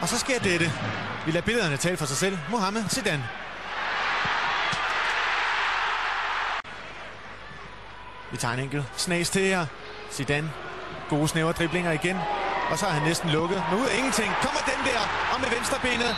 Og så sker dette. Vi lader billederne tale for sig selv. Mohamed Zidane. Vi tager en enkelt snas til her. Zidane. Gode snævre driblinger igen. Og så er han næsten lukket. Men ud af ingenting kommer den der. Og med venstrebenet.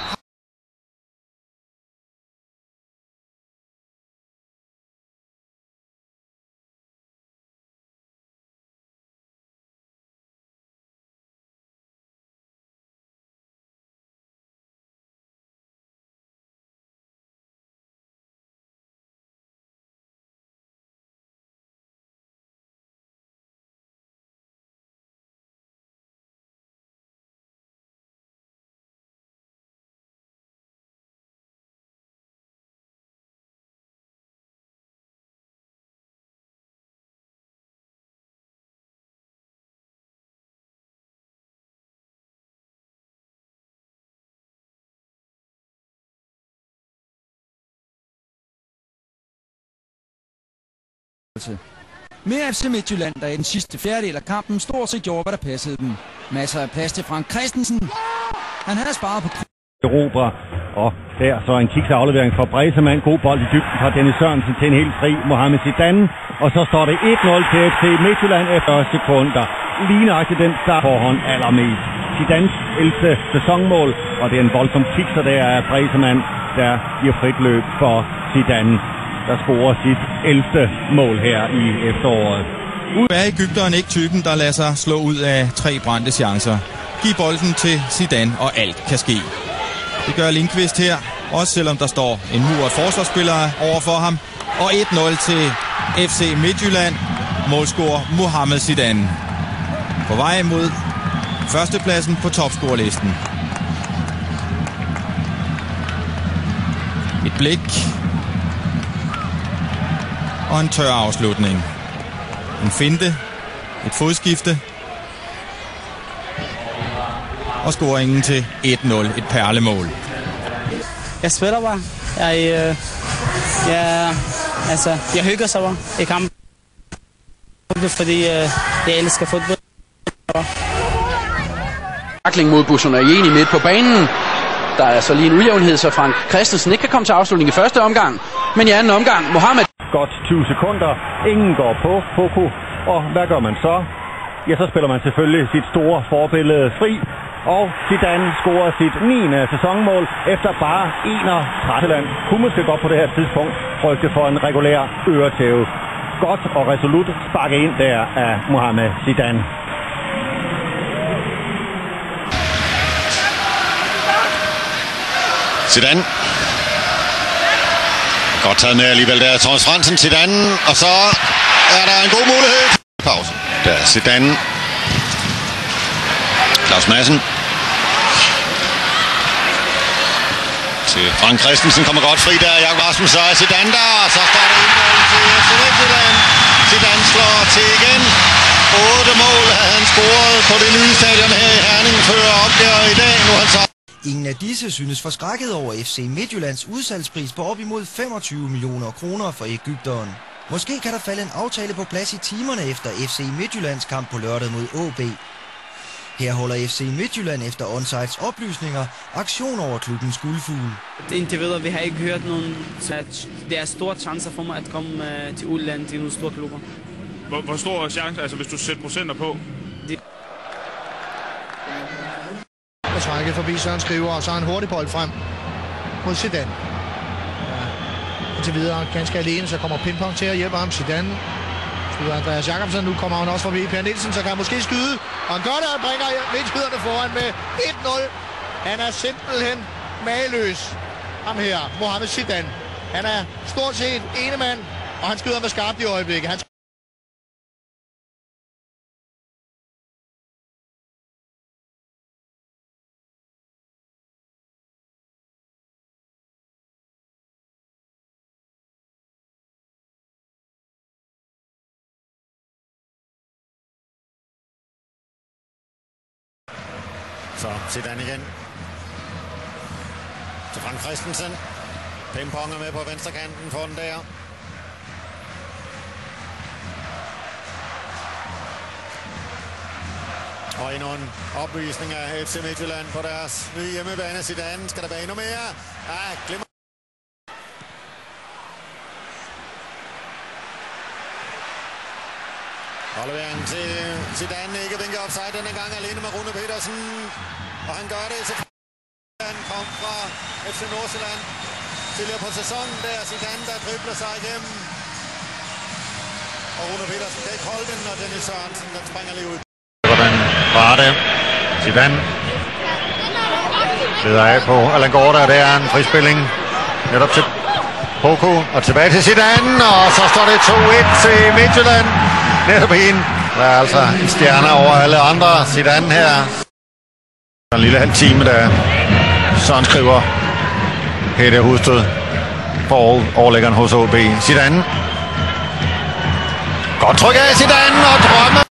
Med FC Midtjylland, der i den sidste fjerdedel af kampen stort set gjorde, hvad der passede dem. Masser af plads til Frank Christensen. Han havde sparet på Europa, og der så en kiksaflevering fra Bresemann. God bold i dybden fra Dennis Sørensen til en helt fri Mohamed Zidane. Og så står det 1-0 til FC Midtjylland efter sekunder. Ligneragtigt den start forhånd allermest. Zidanes 11. sæsonmål, og det er en voldsom kikser der af Bresemann, der giver frit løb for Zidane, der scorer sit 11. mål her i efteråret. Er Egypteren ikke typen, der lader sig slå ud af 3 brændte chancer? Giv bolden til Zidane, og alt kan ske. Det gør Lindqvist her, også selvom der står en mur af forsvarsspillere over for ham. Og 1-0 til FC Midtjylland. Målscorer Mohamed Zidane. På vej mod førstepladsen på topscorerlisten. Et blik. Og en tør afslutning. En finte. Et fodskifte. Og scoringen til 1-0. Et perlemål. Jeg spiller bare. Jeg hygger sig bare i kampen. Fordi jeg elsker fodbold. Takling mod Bussonajeni midt på banen. Der er så lige en ujævnhed, så Frank Christensen ikke kan komme til afslutning i første omgang. Men i anden omgang, Mohamed. Godt 20 sekunder. Ingen går på Poco. Og hvad gør man så? Ja, så spiller man selvfølgelig sit store forbillede fri. Og Zidane scorer sit 9. sæsonmål efter bare 31. Land kunne måske godt på det her tidspunkt frygte for en regulær øretæve. Godt og resolut sparket ind der af Mohamed Zidane. Zidane. Godt taget med alligevel der Thomas Fransen. Zidane. Og så er der en god mulighed. Pause. Der er Zidane. Claus Madsen. Til Frank Christensen kommer godt fri der. Jakob Rasmussen og Zidane der. Og så står der 1-0 til FC Midtjylland. Zidane slår til igen. 8 mål havde han scoret på det nye stadion her i Herning før opgør i dag. Nu han så. Ingen af disse synes forskrækket over FC Midtjyllands udsalgspris på op imod 25 millioner kroner for Egypteren. Måske kan der falde en aftale på plads i timerne efter FC Midtjyllands kamp på lørdag mod AB. Her holder FC Midtjylland efter Onsides oplysninger aktion over klubbens guldfugl. Indtil videre, vi har ikke hørt nogen, så det er store chancer for mig at komme til udlandet til nogle store klubber. Hvor stor chance, altså hvis du sætter procenter på? Og trækket forbi Søren Skriver, og så en hurtig bold frem mod Zidane. Ja. Indtil videre ganske alene, så kommer Pingpong til at hjælpe ham. Zidane skyder Andreas Jacobsen, nu kommer han også forbi Per Nielsen, så kan han måske skyde. Og han gør det, han bringer midtskyderne foran med 1-0. Han er simpelthen mageløs. Ham her, Mohamed Zidane. Han er stort set ene mand, og han skyder med skarpt i øjeblikket. Han Så Zidane igen. Til Frank Christensen. Pingpong er med på venstrekanten for den der. Og endnu en opvisning af FC Midtjylland på deres nye hjemmebane. Zidane, skal der være endnu mere? Ja, glemmer. Afleveringen til Zidane, ikke vinker offside denne gang, alene med Rune Petersen. Og han gør det til han kom fra FC Nordsjælland tidligere på sæsonen. Der Zidane, der dribler sig igennem. Og Rune Petersen kan ikke holde den, og Dennis Sørensen, den springer lige ud. Hvordan var det? Zidane leder af på Allan Gorda, og det er en frispilling netop til Poku, og tilbage til Zidane, og så står det 2-1 til Midtjylland. Netop en. Der er altså en stjerne over alle andre. Zidane her. En lille halv time, der Søren skriver Peter Husted for overlæggeren hos OB. Zidane. Godt tryk af Zidane og drømmer.